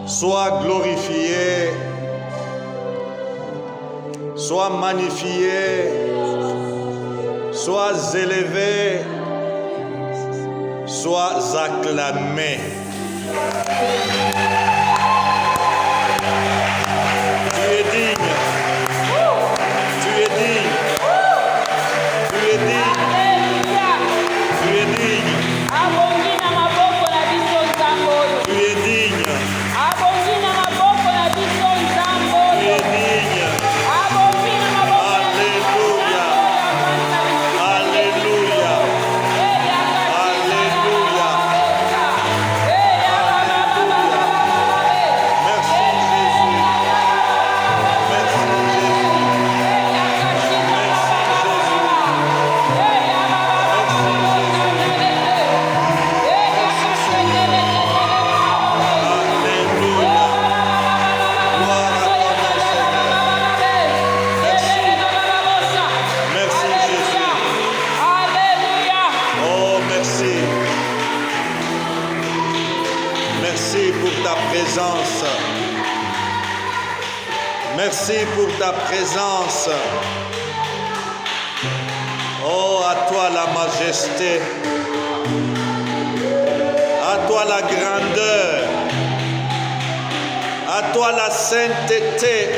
Sois glorifié, sois magnifié, sois élevé, sois acclamé. Tu es digne, tu es digne, tu es digne, tu es digne, tu es digne. Merci pour ta présence. Oh, à toi la majesté, à toi la grandeur, à toi la sainteté.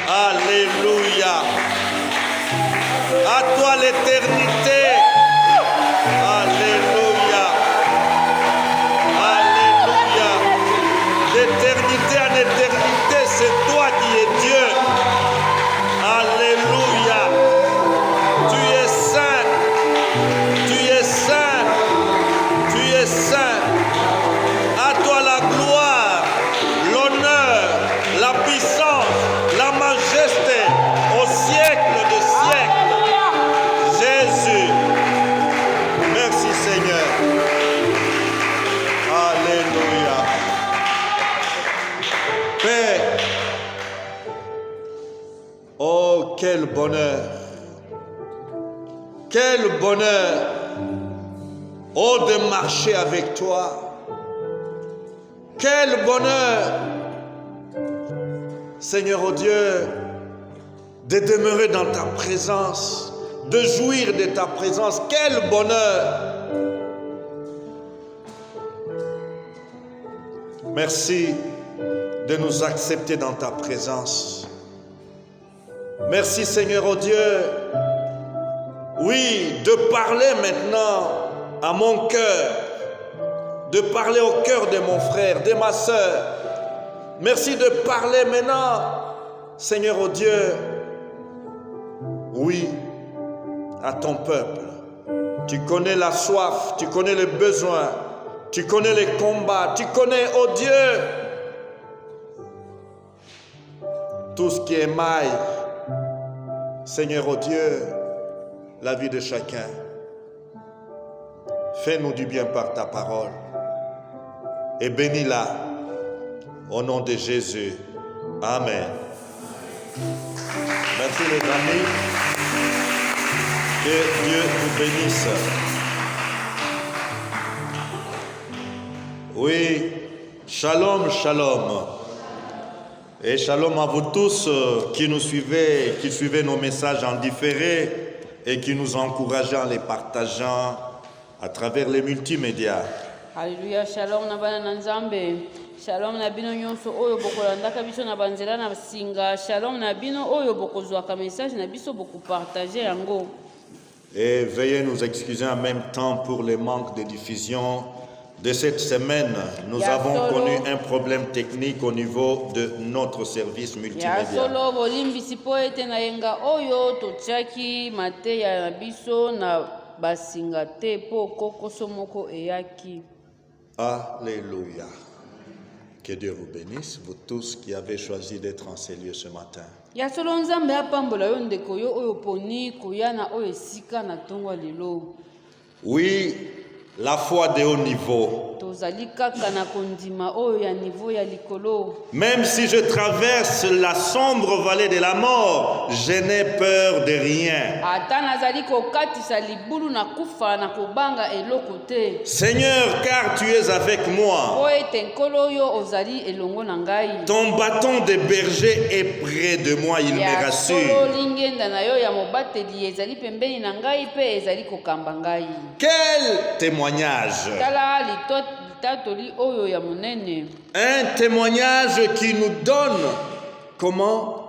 Alléluia. À toi l'éternité. Alléluia. Alléluia. D'éternité en éternité, c'est toi qui es Dieu. Alléluia. Tu es saint. Tu es saint. Tu es saint. À toi la gloire, l'honneur, la puissance, la majesté au siècle des siècles. Jésus. Merci Seigneur. Alléluia. Père. Oh, quel bonheur. Quel bonheur. Oh, de marcher avec toi. Quel bonheur. Seigneur, oh Dieu, de demeurer dans ta présence, de jouir de ta présence. Quel bonheur. Merci de nous accepter dans ta présence. Merci Seigneur, oh Dieu, oui, de parler maintenant à mon cœur, de parler au cœur de mon frère, de ma sœur. Merci de parler maintenant, Seigneur, oh Dieu, oui, à ton peuple. Tu connais la soif, tu connais les besoins, tu connais les combats, tu connais, oh Dieu, tout ce qui émaille, Seigneur, oh Dieu, la vie de chacun. Fais-nous du bien par ta parole et bénis-la au nom de Jésus. Amen. Merci les amis. Que Dieu vous bénisse. Oui, shalom, shalom. Et shalom à vous tous qui nous suivez, qui suivez nos messages en différé et qui nous encouragez en les partageant à travers les multimédias. Alléluia, shalom na bana na Nzambe. Shalom na bino nyonso oyo bokolandaka biso na banzela na singa. Shalom na bino oyo bokozwaka message na biso boko partager yango. Et veuillez nous excuser en même temps pour les manques de diffusion de cette semaine. Nous avons connu un problème technique au niveau de notre service multimédia. Solo bolimbisi po ete na yenga oyo totiaki mateya na biso na basinga te po kokoso moko eyaki. Alléluia. Que Dieu vous bénisse, vous tous qui avez choisi d'être en ces lieux ce matin. Ya solo Nzambe apambola yo ndeko yo oyo poni koya na oyo esika na tongo lelo. Oui, la foi de haut niveau. ozali kaka na kondima oyo ya niveau ya likolo. Même si je traverse la sombre vallée de la mort, je n'ai peur de rien. Ata nazali kokatisa libulu na kufa na kobanga eloko te. Seigneur, car tu es avec moi. Po ete nkolo oyo ozali elongo na ngai. Ton bâton de berger est près de moi, il me rassure. Solo lingenda na yo ya mobateli ezali pembeni na ngai pe ezali kokamba ngai. Quel témoignage! Tala litatoli oyo ya monene. Un témoignage qui nous donne comment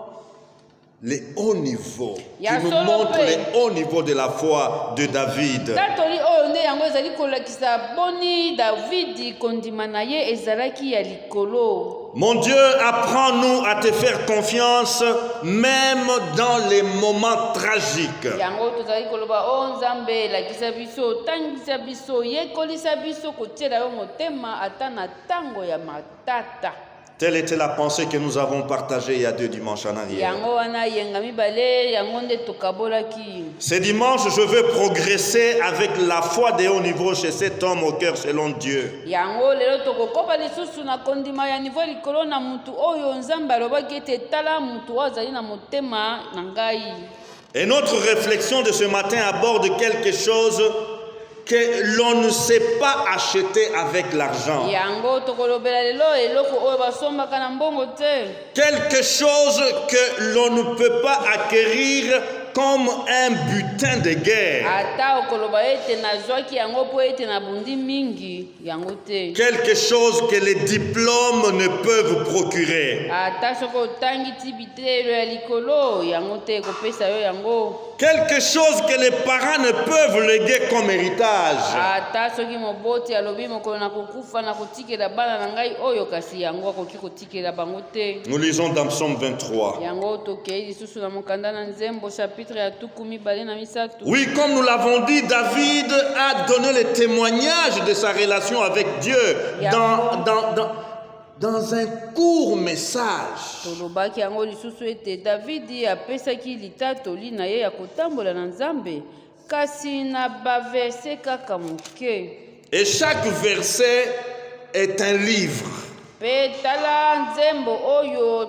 les hauts niveaux, qui nous montre les hauts niveaux de la foi de David. Tatoli oyo nde yango ezali kolakisa boni David kondima na ye ezalaki ya likolo. Mon Dieu, apprends-nous à te faire confiance même dans les moments tragiques. Yango tozali koloba o Nzambe lakisa biso tangisa biso yekolisa biso kotiela yo motema ata na tango ya matata. Telle était la pensée que nous avons partagée il y a 2 dimanches en arrière. Ce dimanche, je veux progresser avec la foi de haut niveau chez cet homme au cœur selon Dieu. Et notre réflexion de ce matin aborde quelque chose que l'on ne sait pas acheter avec l'argent. Quelque chose que l'on ne peut pas acquérir comme un butin de guerre. Quelque chose que les diplômes ne peuvent procurer. Quelque chose que les parents ne peuvent léguer comme héritage. Nous lisons dans Psaume 23. Oui, comme nous l'avons dit, David a donné le témoignage de sa relation avec Dieu dans un court message. Et chaque verset est un livre.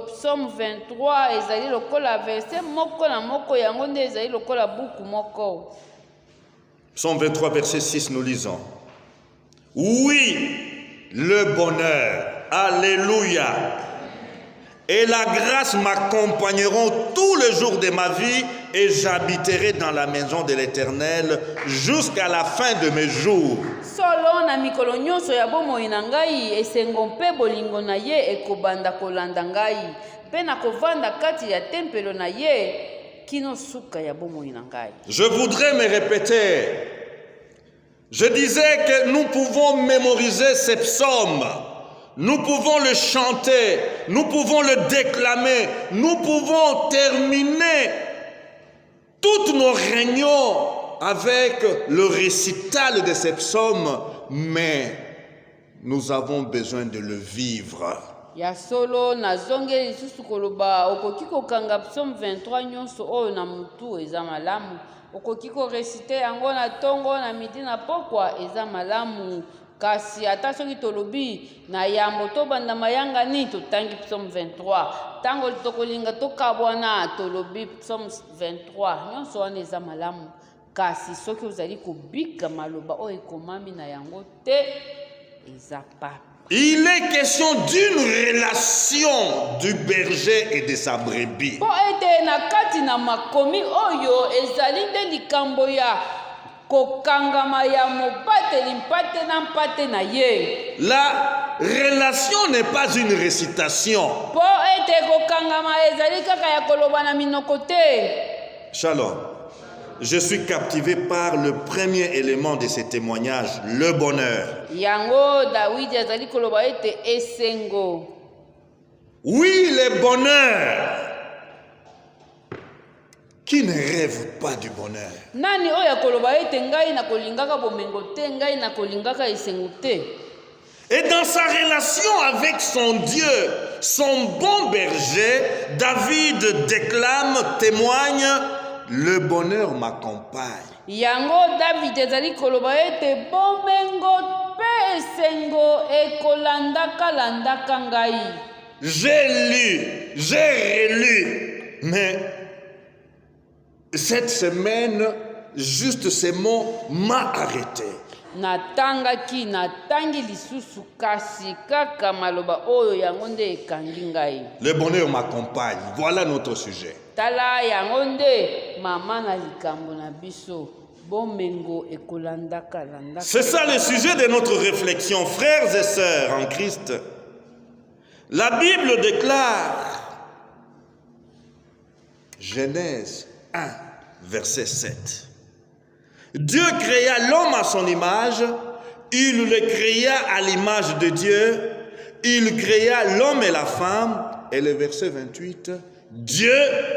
Psaume 23 ezali lokola verset moko na moko yango nde ezali lokola buku moko. Psaume 23 verset 6 nous lisons. Oui, le bonheur, alléluia, et la grâce m'accompagneront tous les jours de ma vie et j'habiterai dans la maison de l'Éternel jusqu'à la fin de mes jours. Solo na mikolo nyonso ya bomoi na ngai esengo mpe bolingo na ye ekobanda kolanda ngai mpe na kovanda kati ya tempelo na ye kino suka ya bomoi na ngai. Je voudrais me répéter. Je disais que nous pouvons mémoriser ces psaumes. Nous pouvons le chanter, nous pouvons le déclamer, nous pouvons terminer toutes nos réunions avec le récital de ces psaumes, mais nous avons besoin de le vivre. Ya solo na zonge lisusu koloba okoki kokanga Psaume 23 nyonso oyo na mutu eza malamu, okoki ko réciter yango na tongo na midi na pokwa eza malamu. Kasi ata soki tolobi na yambo to banda mayanga ni totangi Psaume 23 tango tokolinga tokabwana tolobi Psaume 23 nyonso wana eza malamu. Kasi soki ozali kobika maloba oyo ekomami na yango te eza papa. Il est question d'une relation du berger et de sa brebis. Po ete na kati na makomi oyo ezali nde likambo ya kokangama ya mobateli mpate na mpate na ye. La relation n'est pas une récitation. Po ete kokangama ezali kaka ya koloba na minoko te. Shalom. Je suis captivé par le premier élément de ce témoignage, le bonheur. Yango David azali koloba ete esengo. Oui, le bonheur. Qui ne rêve pas du bonheur? Nani oya koloba ete ngai na kolingaka bomengo te, ngai na kolingaka esengo te. Et dans sa relation avec son Dieu, son bon berger, David déclame, témoigne, le bonheur m'accompagne. Yango David ezali koloba ete bomengo pe esengo ekolandaka ngai. J'ai lu, j'ai relu, mais cette semaine, juste ces mots m'ont arrêté. Natangi lisusu kasi kaka maloba oyo yango nde ekangi ngai. Le bonheur m'accompagne. Voilà notre sujet. Tala yango nde mama na likambo na biso. Bomengo ekolandaka. C'est ça le sujet de notre réflexion, frères et sœurs en Christ. La Bible déclare, Genèse 1, verset 7. Dieu créa l'homme à son image, il le créa à l'image de Dieu, il créa l'homme et la femme, et le verset 28, Dieu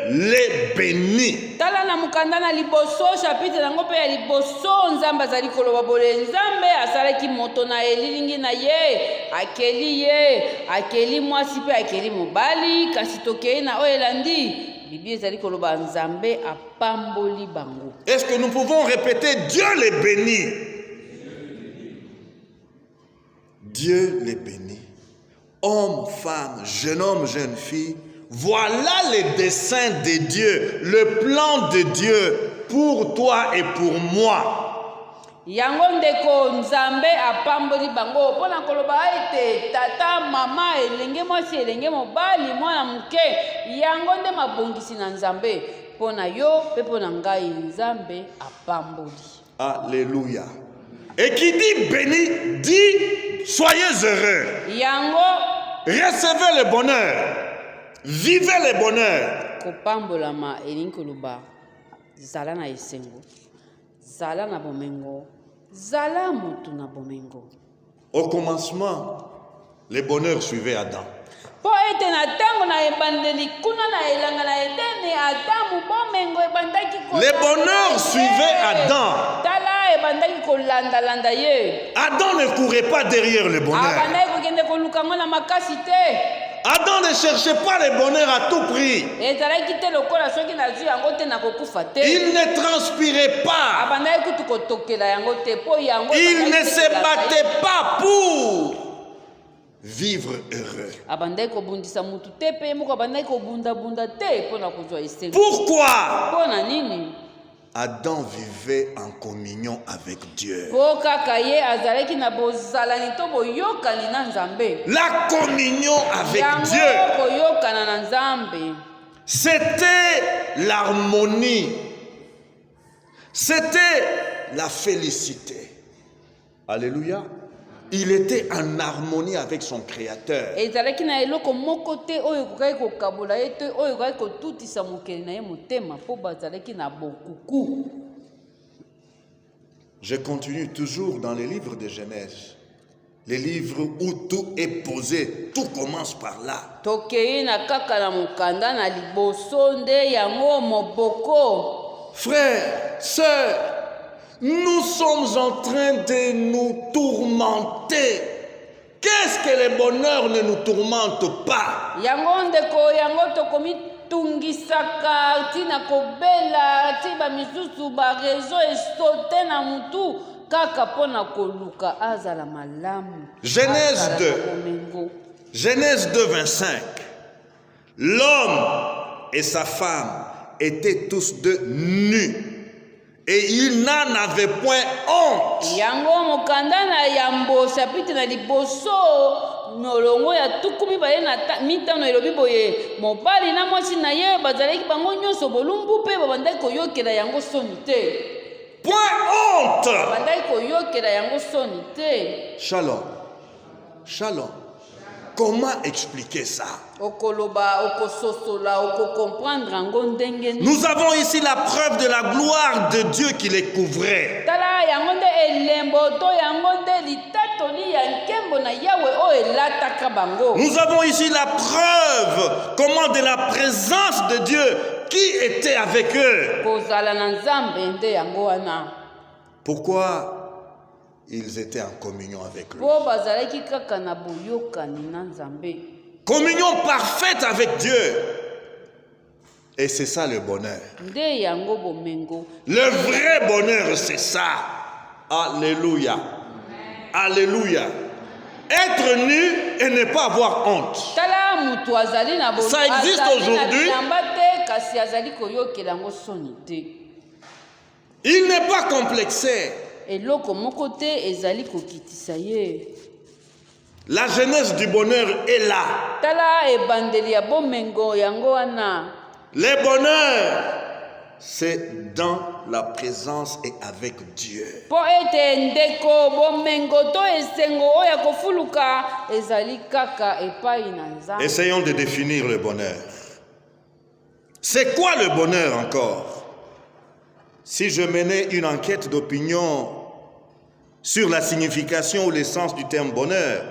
les bénit. Tala na mukanda na liboso chapitre nango pe ya liboso nzamba zali koloba bole nzambe asalaki moto na elilingi na ye akeli mwasi pe akeli mobali kasi tokei na oyo elandi Bible ezali koloba nzambe apamboli bango. Est-ce que nous pouvons répéter Dieu les bénit? Dieu les bénit. Homme, femme, jeune homme, jeune fille, voilà les desseins de Dieu, le plan de Dieu pour toi et pour moi. Yango ndeko nzambe apamboli bango pona koloba ete tata mama elenge mwasi elenge mobali mwana muke yango nde mabongisi na nzambe pona yo pe pona ngai nzambe apamboli. Alléluia. Et qui dit béni dit soyez heureux. Yango recevez le bonheur. Vivez le bonheur. Kopambolama elingi koloba zala na esengo. Zala na bomengo, zala mutu na bomengo. Au commencement, le bonheur suivait Adam. Po ete na tango na ebandeli kuna na elanga na etene Adamu bomengo ebandaki ko. Le bonheur suivait Adam. Tala ebandaki ko landa ye. Adam ne courait pas derrière le bonheur. Abandaki ko kende ko lukango na makasi te. Adam ne cherchait pas le bonheur à tout prix. Il ne transpirait pas. Il ne se battait pas pour vivre heureux. Pourquoi? Adam vivait en communion avec Dieu. La communion avec Dieu, c'était l'harmonie, c'était la félicité. Alléluia. Il était en harmonie avec son Créateur. Je continue toujours dans les livres de Genèse. Les livres où tout est posé, tout commence par là. Frères, sœurs, nous sommes en train de nous tourmenter. Qu'est-ce que le bonheur ne nous tourmente pas? Genèse 2. Genèse 2, 25. L'homme et sa femme étaient tous deux nus. Et il n'en avait point honte. Point honte. Shalom. Shalom. Comment expliquer ça? Nous avons ici la preuve de la gloire de Dieu qui les couvrait. Nous avons ici la preuve de la présence de Dieu qui était avec eux. Pourquoi ils étaient en communion avec lui? Communion parfaite avec Dieu. Et c'est ça le bonheur. Le vrai bonheur, c'est ça. Alléluia. Alléluia. Être nu et ne pas avoir honte. Ça existe aujourd'hui. Il n'est pas complexé. La jeunesse du bonheur est là. Le bonheur, c'est dans la présence et avec Dieu. Essayons de définir le bonheur. C'est quoi le bonheur encore? Si je menais une enquête d'opinion sur la signification ou l'essence du terme bonheur,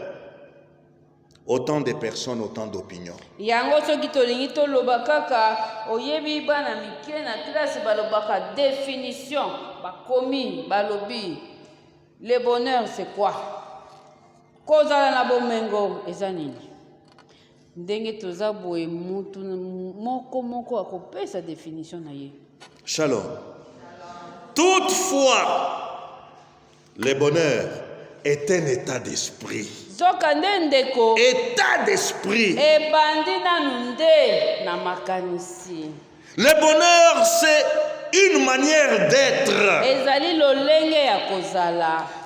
autant de personnes, autant d'opinions. Le bonheur, c'est quoi? Shalom. Toutefois, le bonheur est un état d'esprit. État d'esprit. Le bonheur, c'est une manière d'être.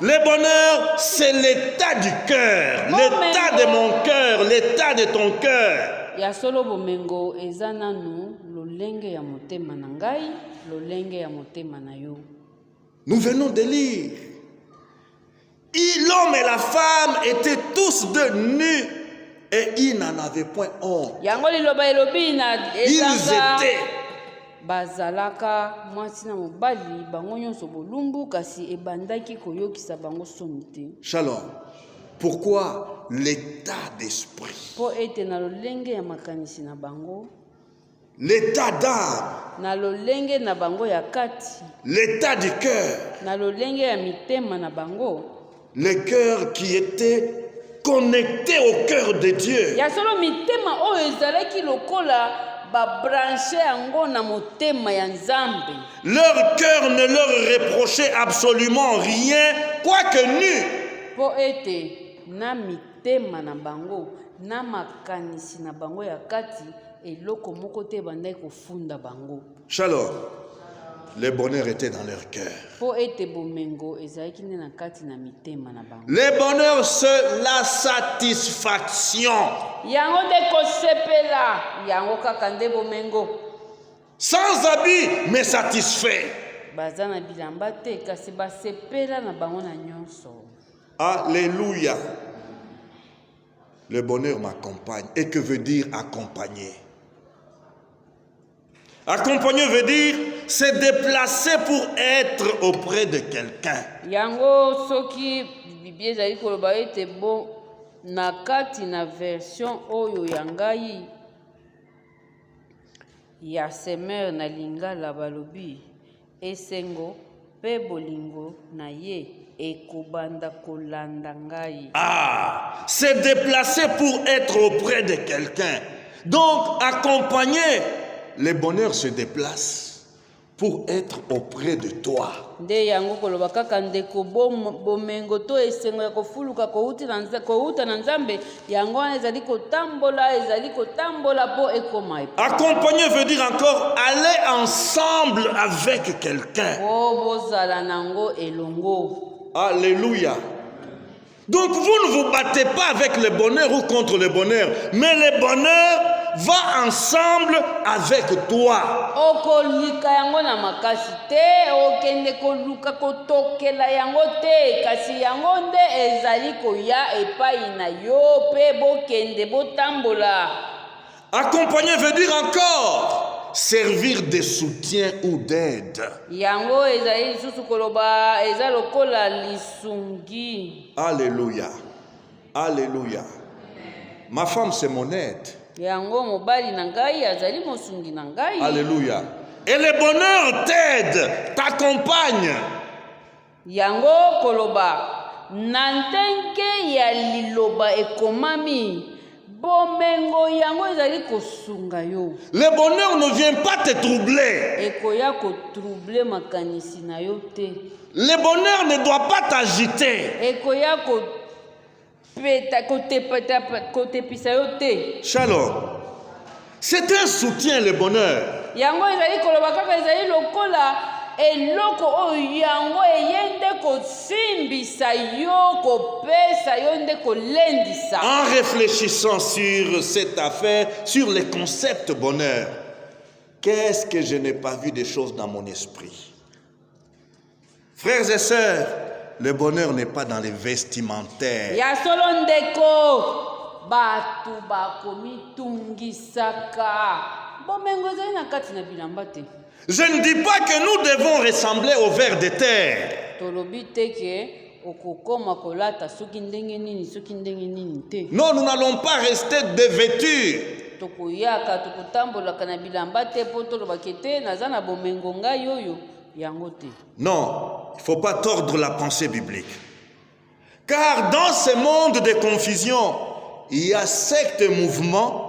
Le bonheur, c'est l'état du cœur, l'état de mon cœur, l'état de ton cœur. Nous venons de lire. L'homme et la femme étaient tous deux nus et ils n'en avaient point honte. Ils étaient. Shalom. Pourquoi l'état d'esprit? L'état d'âme. L'état du cœur. Le cœur qui était connecté au cœur de Dieu. Leur cœur ne leur reprochait absolument rien, quoique nu. Shalom. Le bonheur était dans leur cœur. Le bonheur, c'est la satisfaction. Sans habit, mais satisfait. Alléluia. Le bonheur m'accompagne. Et que veut dire accompagner? Accompagner veut dire se déplacer pour être auprès de quelqu'un. Se déplacer pour être auprès de quelqu'un. Donc, accompagner, le bonheur se déplace pour être auprès de toi. Accompagner veut dire encore aller ensemble avec quelqu'un. Alléluia. Donc vous ne vous battez pas avec le bonheur ou contre le bonheur, mais le bonheur va ensemble avec toi. Accompagner veut dire encore servir de soutien ou d'aide. Alléluia. Alléluia. Ma femme, c'est mon aide. Alléluia. Et le bonheur t'aide, t'accompagne. bomengo yango ezali kosunga yo. Le bonheur ne vient pas te troubler. Ekoya kotrouble makanisi na yo te. Le bonheur ne doit pas t'agiter. Ekoya kotepisa yo te. Shalom. C'est un soutien, le bonheur. Yango ezali koloba kaka ezali lokola eloko oyo yango eyende kosimbisa yo kopesa yo nde kolendisa. En réfléchissant sur cette affaire, sur les concepts bonheur, qu'est-ce que je n'ai pas vu des choses dans mon esprit? Frères et sœurs, le bonheur n'est pas dans les vestimentaires. Ya solo ndeko batu bakomi tungisaka bomengo ezali na kati na bilamba te. Je ne dis pas que nous devons ressembler aux vers de terre. Tolobi te ke okokoma kolata soki ndenge nini soki ndenge nini te. Non, nous n'allons pas rester dévêtus. Tokoyaka tokotambolaka na bilamba te po tolobaki te naza na bomengo ngai oyo yango te. Non, il ne faut pas tordre la pensée biblique. Car dans ce monde de confusion, il y a sectes et mouvements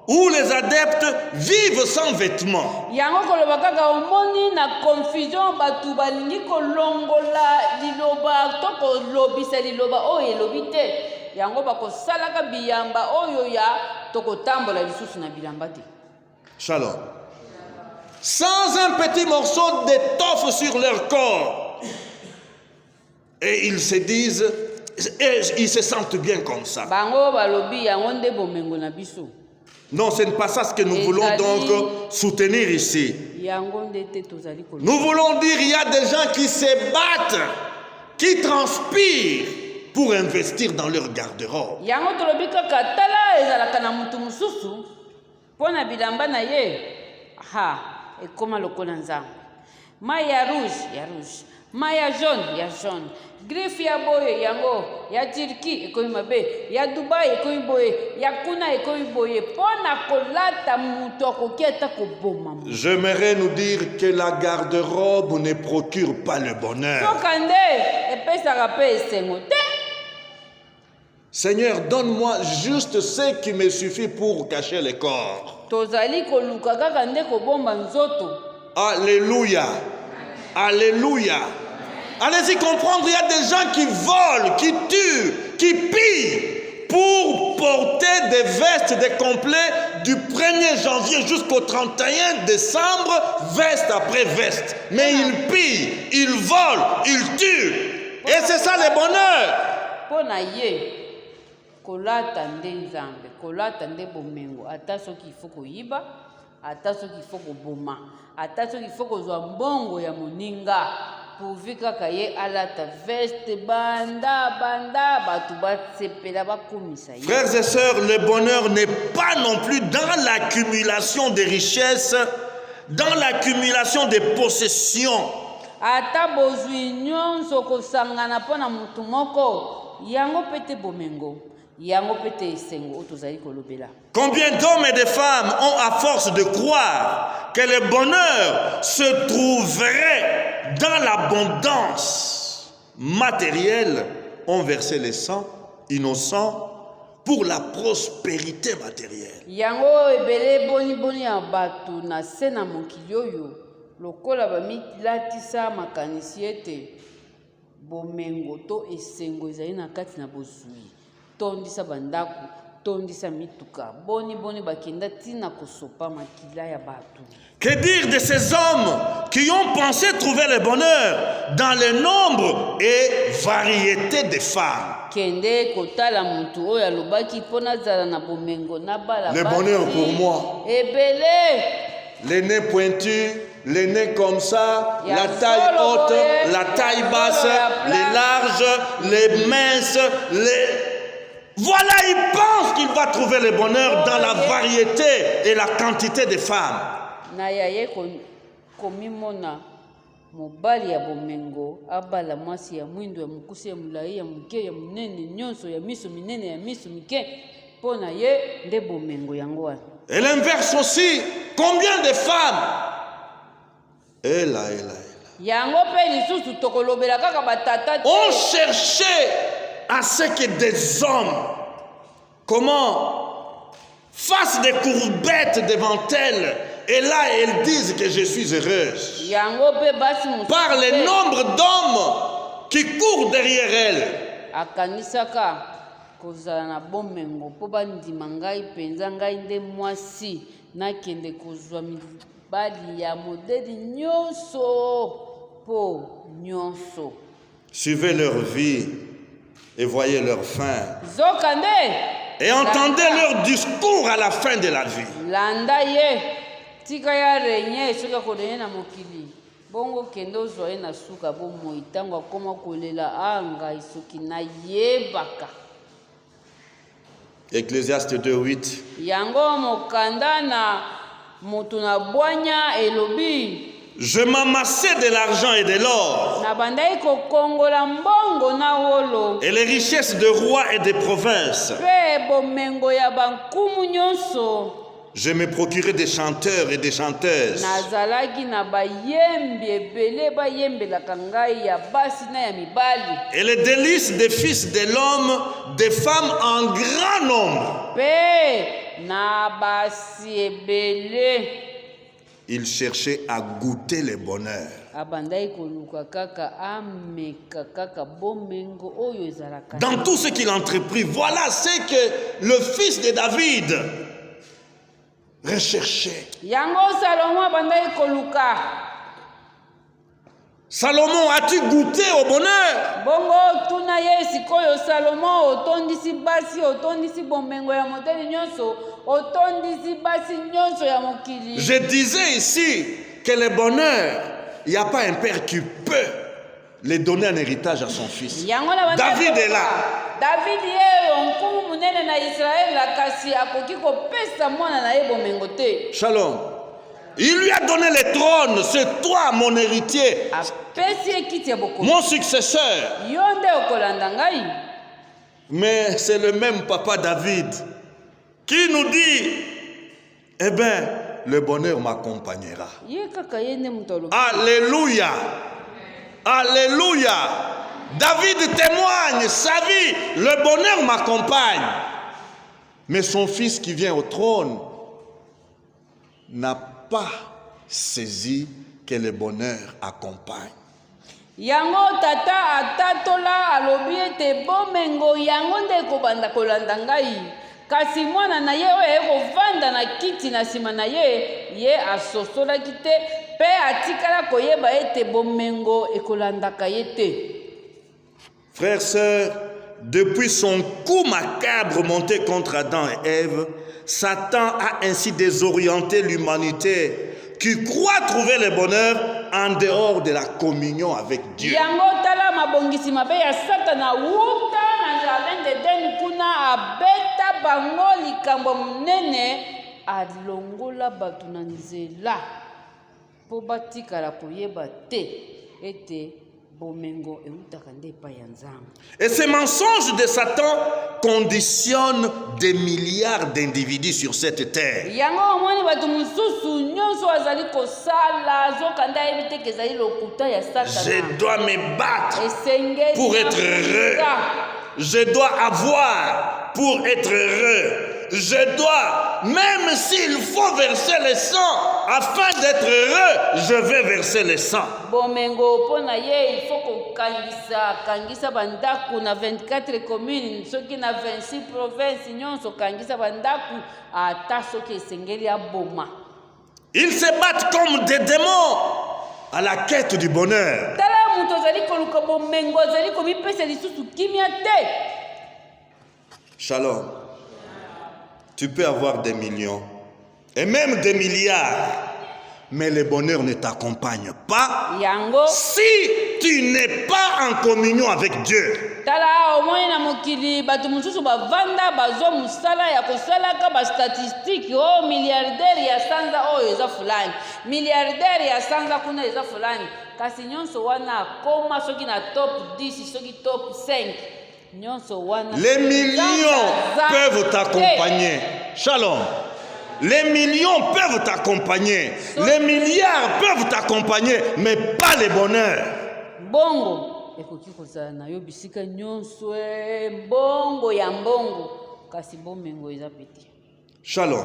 où les adeptes vivent sans vêtements. Yango koloba kaka omoni na confusion batu balingi kolongola liloba to kolobisa liloba oyo elobi te. Yango bakosalaka biyamba oyo ya tokotambola lisusu na bilamba te. Shalom. Sans un petit morceau d'étoffe sur leur corps. Et ils se disent, et ils se sentent bien comme ça. Bango balobi yango nde bomengo na biso. Non, ce n'est pas ça ce que nous voulons donc soutenir ici. Nous voulons dire qu'il y a des gens qui se battent, qui transpirent pour investir dans leur garde-robe. Maya rouge. Maya jaune. Griffe ya boye yango, ya Turquie ekoyi mabe, ya Dubai ekoyi boye, ya kuna ekoyi boye, pona kolata muto akoki ata koboma. J'aimerais nous dire que la garde-robe ne procure pas le bonheur. Sokande epesaka pe esengo te. Seigneur, donne-moi juste ce qui me suffit pour cacher le corps. Tozali koluka kaka nde kobomba nzoto. Alléluia. Alléluia. Allez-y comprendre, il y a des gens qui volent, qui tuent, qui pillent pour porter des vestes, des complets du 1er janvier jusqu'au 31 décembre, veste après veste. Mais ils pillent, ils volent, ils tuent. Et c'est ça le bonheur. Pona ye kolata nde nzambe, kolata nde bomengo, ata soki il faut koyiba, ata soki il faut koboma, ata soki il faut kozwa mbongo ya moninga. Pourvu kaka ye alata veste banda batu batsepela bakomisa ye. Frères et sœurs, le bonheur n'est pas non plus dans l'accumulation des richesses, dans l'accumulation des possessions. Ata bozwi nyonso kosangana pona mutu moko yango pete bomengo. Combien d'hommes et de femmes ont, à force de croire que le bonheur se trouverait dans l'abondance matérielle, ont versé le sang innocent pour la prospérité matérielle. Yango ebele boni ya batu na sena mokili oyo lokola bamilatisa makanisi ete bomengo to esengo ezali na kati na bozwi. Tondisa bandaku, tondisa mituka, boni bakenda tina kosopa makila ya batu. Que dire de ces hommes qui ont pensé trouver le bonheur dans le nombre et variété des femmes? Kende kotala mutu oyo alobaki pona zala na bomengo na bala. Le bonheur pour moi. Ebele. Les nez pointus, les nez comme ça, la taille haute, la taille basse, les larges, les minces, les... Voilà, il pense qu'il va trouver le bonheur dans la variété et la quantité de femmes. Nayaye komimona mobali ya bomengo abala mwasi ya mwindo ya mukuse ya mulai ya muke ya munene nyonso ya miso minene ya miso mike pona ye nde bomengo yango wana. Et l'inverse aussi, combien de femmes? Ela. Yango pe lisusu tokolobela kaka batata te. On cherchait à ce que des hommes, comment fassent des courbettes devant elles. Et là, elles disent que je suis heureuse. yango mpe basi mosusu Par le mpe nombre d'hommes qui courent derrière elles. akanisaka kozala na bomengo mpo bandima ngai mpenza ngai nde mwasi nakende kozwa mibali ya modeli nyonso mpo nyonso. Suivez leur vie et voyez leur fin. Zoka nde Et entendez leur discours à la fin de la vie. landa ye tika ya renye soki akorenye na mokili bongo kende ozwa ye na suka bomoi ntango akoma kolela ngai soki nayebaka. Ecclésiaste 2:8. yango mokanda na moto na bwanya elobi Je m'amassais de l'argent et de l'or na bandai kokongola mbongo na wolo et les richesses de rois et de provinces. mpe bomengo ya bankumu nyonso. Je me procurais des chanteurs et des chanteuses. nazalaki na bayembi ebele bayembelaka ngai ya basi na ya mibali Et les délices des fils de l'homme, des femmes en grand nombre. mpe na basi ebele. Ils cherchaient à goûter le bonheur. abandaki koluka kaka ameka kaka bomengo oyo ezalaka Dans tout ce qu'il entreprit, voilà ce que le fils de David recherchait. yango salomo abandaki koluka. Salomon, as-tu goûté au bonheur? bongo tuna ye sikoyo salomo otondisi basi otondisi bomengo ya modeli nyonso otondisi basi nyonso ya mokili. Je disais ici que le bonheur, il n'y a pas un père qui peut le donner en héritage à son fils. yango na David est là. david ye oyo nkumu munene na israele kasi akoki kopesa mwana na ye bomengo te. Shalom. Il lui a donné le trône. C'est toi mon héritier, apesi ye kiti ya bokonzi. mon successeur. yo nde okolanda ngai. Mais c'est le même papa David qui nous dit, eh bien, le bonheur m'accompagnera. ye kaka ye nde moto alobi. Alléluia. Alléluia. David témoigne sa vie. Le bonheur m'accompagne. Mais son fils qui vient au trône n'a pas saisi que le bonheur accompagne. yango tata atatola alobi ete bomengo yango nde ekobanda kolanda ngai kasi mwana na ye oyo ekovanda na kiti na nsima na ye asosolaki te mpe atikala koyeba ete bomengo ekolandaka ye te. Frères, sœurs, depuis son coup macabre monté contre Adam et Ève, Satan a ainsi désorienté l'humanité qui croit trouver le bonheur en dehors de la communion avec Dieu. yango tala mabongisi mabe ya satana wuta na jardin d'Eden kuna abeta bango likambo monene alongola bato na nzela mpo batikala koyeba te ete bomengo eutaka nde epai ya nzambe. Et ces mensonges de Satan conditionnent des milliards d'individus sur cette terre. yango omoni bato mosusu nyonso azali kosala azokanda yebi te ke ezali lokuta ya Je satana. dois me battre esengeli pour être heureux. Je dois avoir pour être heureux. Je dois, même s'il faut verser le sang, afin d'être heureux, je vais verser le sang. bomengo mpo na ye ifo kangisa bandaku na 24 commune soki na 26 province nyonso kangisa bandaku ata soki esengeli aboma. Ils se battent comme des démons à la quête du bonheur. tala moto azali koluka bomengo azali komipesa lisusu kimia te. Shalom. Tu peux avoir des millions et même des milliards, mais le bonheur ne t'accompagne pas yango si tu n'es pas en communion avec Dieu. tala omoni na mokili bato mosusu bavanda bazwa mosala ya kosalaka bastatistike o milliardaire ya sanza oyo eza fulani milliardaire ya sanza kuna eza fulani kasi nyonso wana akoma soki na top 10 soki top 5 nyonso wana Les millions peuvent t'accompagner. Shalom. Les millions peuvent t'accompagner. Les milliards peuvent t'accompagner, mais pas le bonheur. bongo ekoki kozala na yo bisika nyonso mbongo ya mbongo kasi bomengo eza pete. Shalom.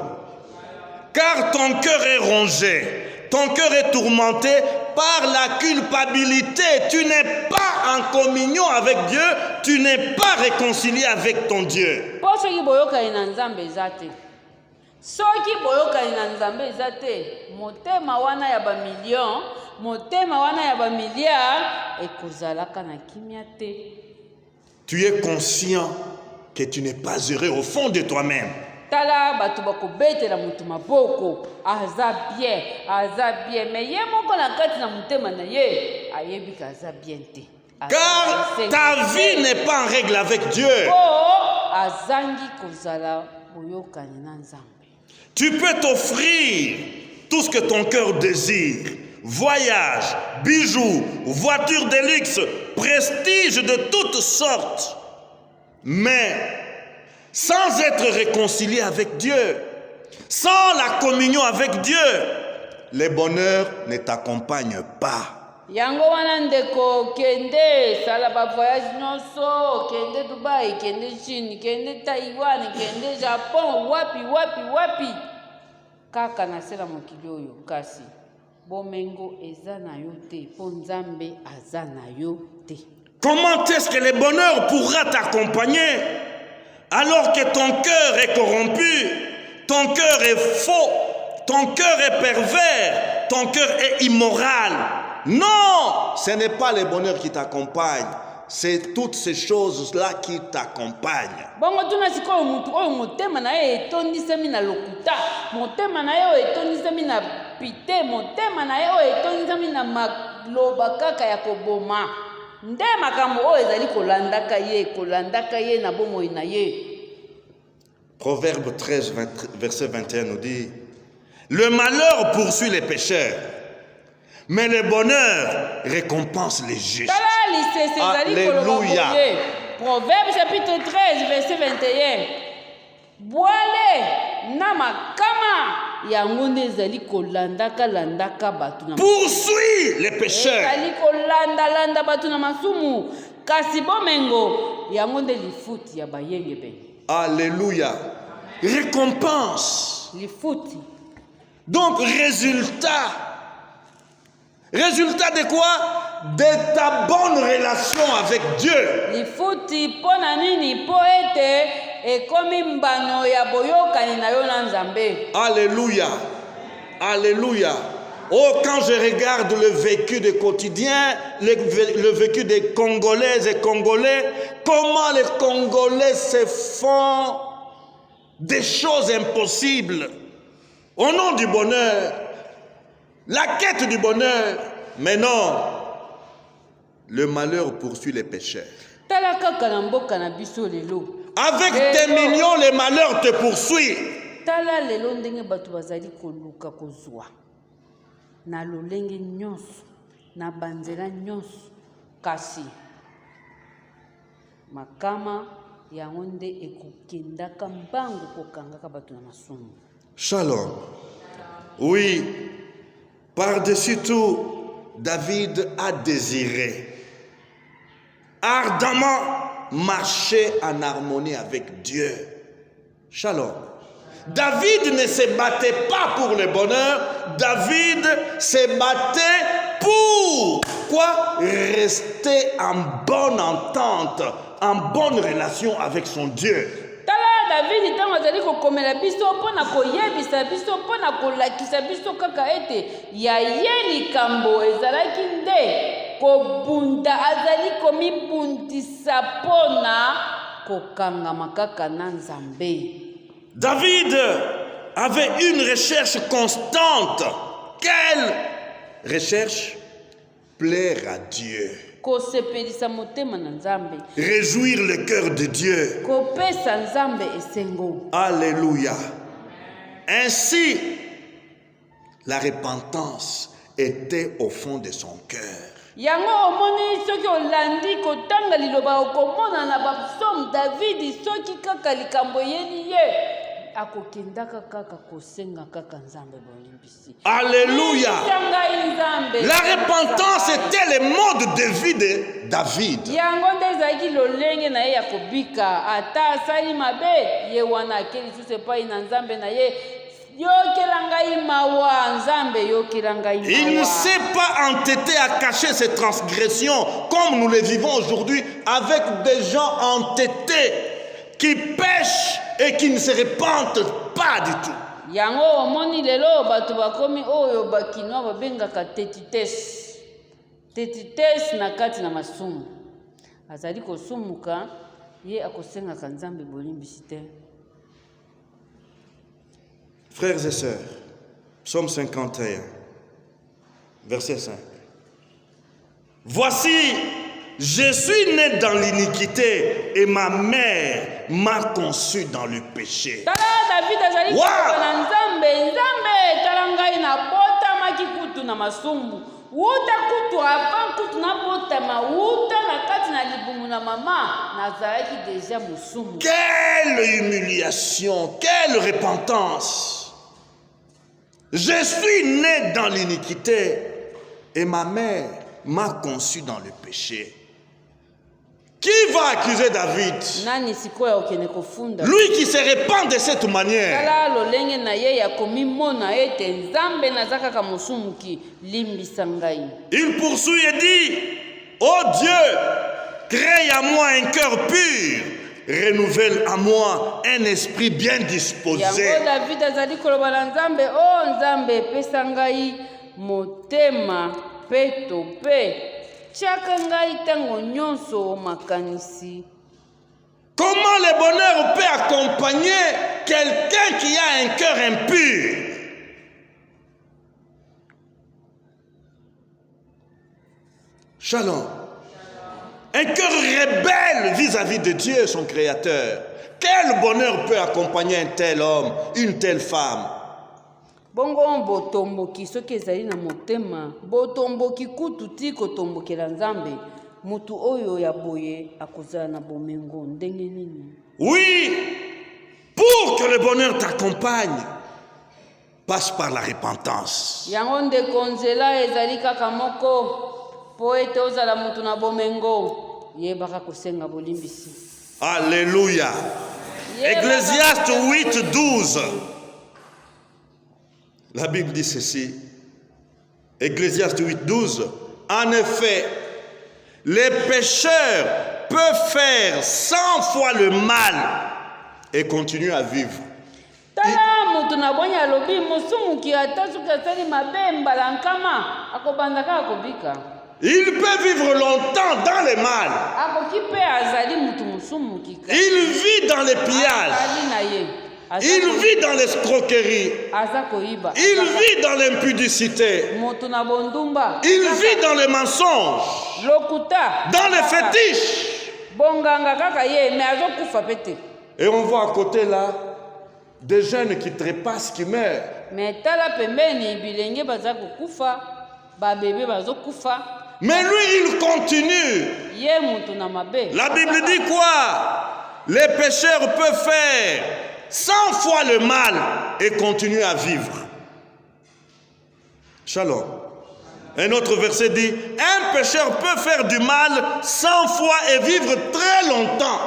Car ton cœur est rongé, ton cœur est tourmenté par la culpabilité. Tu n'es pas en communion avec Dieu, tu n'es pas réconcilié avec ton Dieu. Soki boyokani na Nzambe eza te. Soki boyokani na Nzambe eza te, motema wana ya bamillion, motema wana ya bamilliard ekozalaka na kimia te. Tu es conscient que tu n'es pas heureux au fond de toi-même. Tala batu bakobetela mutu maboko aza bien mais ye moko na kati na motema na ye ayebi ka aza bien te. Car ta vie n'est pas en règle avec Dieu. Azangi kozala boyokani na Nzambe. Tu peux t'offrir tout ce que ton cœur désire. Voyage, bijoux, voitures de luxe, prestige de toutes sortes. Mais sans être réconcilié avec Dieu, sans la communion avec Dieu, le bonheur ne t'accompagne pas. Yango wana ndeko kende sala ba voyage nyonso, kende Dubai, kende Chine, kende Taiwan, kende Japon, wapi. Kaka na sela mokili oyo kasi bomengo eza na yo te, po Nzambe aza na yo te. Comment est-ce que le bonheur pourra t'accompagner alors que ton cœur est corrompu, ton cœur est faux, ton cœur est pervers, ton cœur est immoral? Non, ce n'est pas le bonheur qui t'accompagne, c'est toutes ces choses-là qui t'accompagnent. Bongo tuna sikoyo mutu oyo motema na ye etondisami na lokuta, motema na ye oyo etondisami na pite, motema na ye oyo etondisami na maloba kaka ya koboma. Nde makambo oyo ezali kolandaka ye na bomoi na ye. Proverbe 13, verset 21 nous dit: le malheur poursuit les pécheurs, mais le bonheur récompense les justes. Alléluia. Proverbe chapitre 13, verset 21. Boale na makama yango nde ezali kolandaka batu na poursuit les pécheurs. Ezali kolanda batu na masumu, kasi bomengo yango nde lifuti ya bayengebe. Alléluia. Récompense. Lifuti. Donc résultat de quoi? De ta bonne relation avec Dieu. Lifuti pona nini? Po ete ekomi mbano ya boyokani na yo na Nzambe. Alléluia. Alléluia. Oh, quand je regarde le vécu des quotidiens, le vécu des Congolaises et Congolais, comment les Congolais se font des choses impossibles au nom du bonheur, la quête du bonheur. Mais non, le malheur poursuit les pécheurs. Avec tes millions, le malheur te poursuit. Tala lelo ndenge batu bazali koluka kozwa na lolenge nyonso na banzela nyonso, kasi makama yango nde ekokendaka mbangu kokangaka batu na masumu. Shalom. Oui, par-dessus tout, David a désiré ardemment marcher en harmonie avec Dieu. Shalom. David ne se battait pas pour le bonheur, David se battait pour quoi? Rester en bonne entente, en bonne relation avec son Dieu. David ntango azali kokomela biso mpona koyebisa biso mpona kolakisa biso kaka ete ya ye likambo ezalaki nde kobunda, azali komibundisa mpona kokangama kaka na Nzambe. David avait une recherche constante. Quelle recherche? Plaire à Dieu. Réjouir le cœur de Dieu. Alléluia. Ainsi, la repentance était au fond de son cœur. Yango omoni soki olandi kotanga liloba okomona na bapsaume David soki kaka likambo yeni ye akokendaka kaka kosenga kaka nzambe bolimbisi. Alléluia. La repentance était le mode de vie de David. Yango nde ezalaki lolenge na ye ya kobika ata asali mabe ye wana akeli lisusu epai na nzambe na ye. Il ne s'est pas entêté à cacher ses transgressions comme nous les vivons aujourd'hui avec des gens entêtés qui pêchent et qui ne se repentent pas du tout. Yango omoni lelo bato bakomi oyo bakinwa babengaka tetites na kati na masumu azali kosumuka ye akosengaka nzambe bolimbisi te. Frères et sœurs, Psaume 51, verset 5. Voici, je suis né dans l'iniquité et ma mère m'a conçu dans le péché. Wow! Quelle humiliation, quelle repentance! Je suis né dans l'iniquité et ma mère m'a conçu dans le péché. Qui va accuser David? Lui qui se répand de cette manière. Il poursuit et dit, ô Dieu, crée à moi un cœur pur. Renouvelle à moi un esprit bien disposé. Comment le bonheur peut accompagner quelqu'un qui a un cœur impur? Shalom. Un cœur rebelle vis-à-vis de Dieu, son Créateur. Quel bonheur peut accompagner un tel homme, une telle femme? Bongo botomboki soki ezali na motema botomboki kututi kotombokela nzambe mutu oyo ya boye akozala na bomengo ndenge nini? Oui, pour que le bonheur t'accompagne, passe par la repentance. Yango nde konzela ezali kaka moko po ete ozala mutu na bomengo yebaka kosenga bolimbisi. Alléluia. Ecclésiaste 8:12. La Bible dit ceci. Ecclésiaste 8:12. En effet, les pécheurs peuvent faire 100 fois le mal et continuer à vivre. Il peut vivre longtemps dans le mal. Il vit dans les pillages. Il vit dans l'escroquerie. Il vit dans l'impudicité. Il vit dans les mensonges. Dans les fétiches. Et on voit à côté là des jeunes qui trépassent, qui meurent. Mais lui, il continue. La Bible dit quoi? Les pécheurs peuvent faire 100 fois le mal et continuer à vivre. Shalom. Un autre verset dit, un pécheur peut faire du mal 100 fois et vivre très longtemps.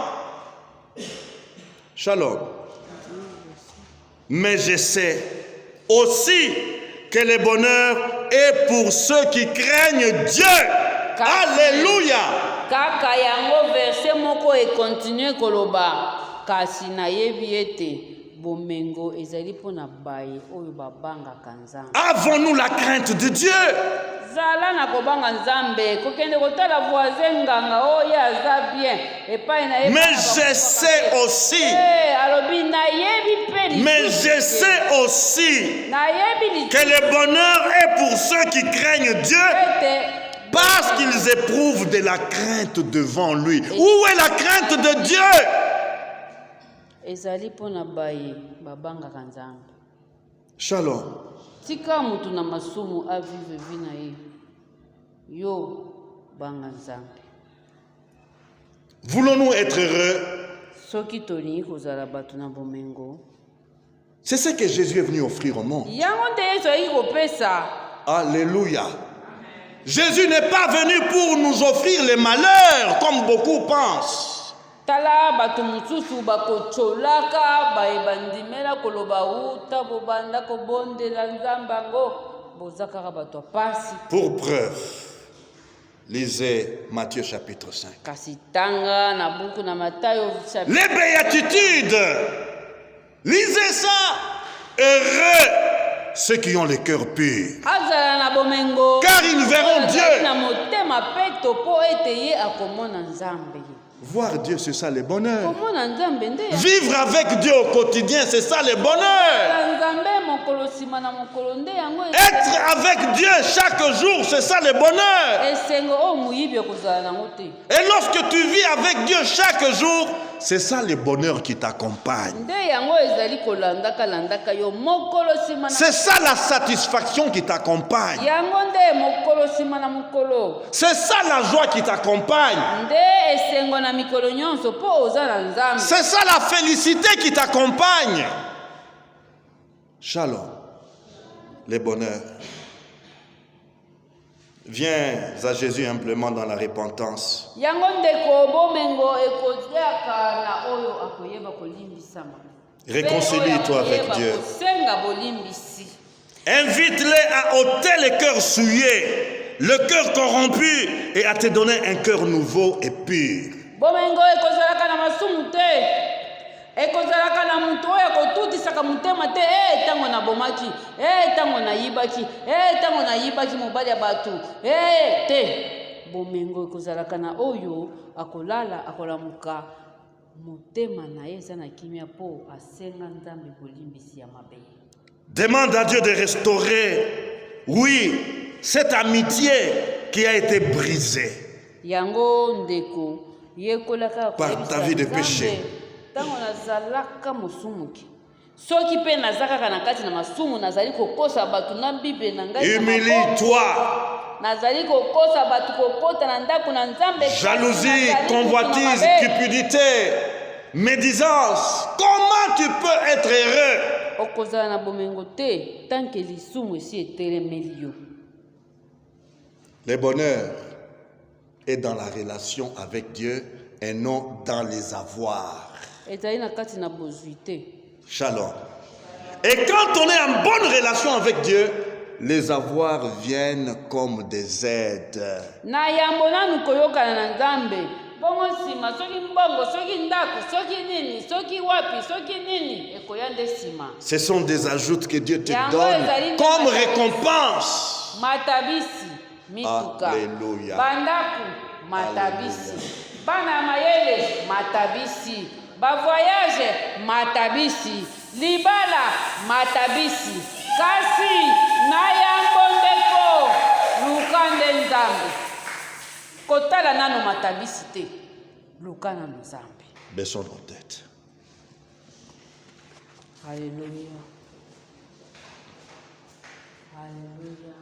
Shalom. Mais je sais aussi que le bonheur est pour ceux qui craignent Dieu. Alléluia. Kaka yango verset moko et continue koloba. Kasi na yebi ete bomengo ezali pona baye oyo babanga kanzambe. Avons-nous la crainte de Dieu? Zala na kobanga nzambe kokende kotala voisin nganga oyo aza bien epai na ye. Mais je sais aussi. Alobi na yebi pe. Mais je sais aussi que le bonheur est pour ceux qui craignent Dieu. Parce qu'ils éprouvent de la crainte devant lui. Où est la crainte de Dieu? Ezali pona baye babanga kanzambe. Shalom. Tika mutu na masumu avive vina ye. Yo banga nzambe. Voulons-nous être heureux? Soki toni kozala batu na bomengo. C'est ce que Jésus est venu offrir au monde. yango nde yesu ayaki kopesa. Alléluia. Jésus n'est pas venu pour nous offrir les malheurs, comme beaucoup pensent. Tala bato mosusu bakotsolaka bayebandimela koloba uta bobanda kobondela nzambe yango boza kaka bato ya pasi. Pour preuve, lisez Matthieu chapitre 5. Kasi tanga na buku na Matayo chapitre. Les béatitudes, lisez ça. Heureux ceux qui ont le cœur pur, Azala na bomengo. car ils verront Dieu. Na motema peto po ete ye akomona nzambe. Voir Dieu, c'est ça le bonheur. Komona nzambe nde ya. Vivre avec Dieu au quotidien, c'est ça le bonheur. Nzambe mokolo sima na mokolo nde yango. Être avec Dieu chaque jour, c'est ça le bonheur. Esengo o muyibi kozala nango te. Et lorsque tu vis avec Dieu chaque jour, c'est ça le bonheur qui t'accompagne. Nde yango ezali kolandaka landaka yo mokolo sima na. C'est ça la satisfaction qui t'accompagne. Yango nde mokolo sima na mokolo. C'est ça la joie qui t'accompagne. Nde esengo na mikolo nyonso po oza na nzambe. C'est ça la félicité qui t'accompagne. Shalom, le bonheur. Viens à Jésus humblement dans la repentance. Yango ndeko bomengo ekoziaka na oyo akoyeba kolimbisama. Réconcilie-toi avec Dieu. Kosenga bolimbisi. Invite-les à ôter le cœur souillé, le cœur corrompu, et à te donner un cœur nouveau et pur. Bomengo ekozalaka na masumu te. Ekozalaka na mutu oyo akotutisaka motema te. Ntango na bomaki, ntango na yibaki, ntango na yibaki mobali ya bato, te. Bomengo ekozalaka na oyo akolala akolamuka motema na ye eza na kimia po asenga nzambe bolimbisi ya mabe. Demande à Dieu de restaurer, oui, cette amitié qui a été brisée yango ndeko yekolaka par ta vie de péché. Tango nazalaka musumuki soki pe nazaka na kati na masumu nazali kokosa batu na bible na ngai. Humilie-toi. Nazali kokosa batu kokota na ndako na nzambe. Jalousie, convoitise, cupidité, médisance. Comment tu peux être heureux? Okozala na bomengo te tant que lisumu esi etelemeli yo. Le bonheur est dans la relation avec Dieu et non dans les avoirs. Shalom. Et quand on est en bonne relation avec Dieu, les avoirs viennent comme des aides. Na yambo nanu koyokana na nzambe. Bongo sima soki mbongo soki ndako soki nini soki wapi soki nini ekoyande sima. Ce sont des ajouts que Dieu te donne comme récompense. Matabisi mituka. Alléluia. Bandaku matabisi. Bana mayele matabisi. Ba voyage matabisi. Libala matabisi. Kasi na yango ndeko lukande nzambe. Kotala nano matabisi te. Lukana nzambe. Baissons nos têtes. Alléluia. Alléluia.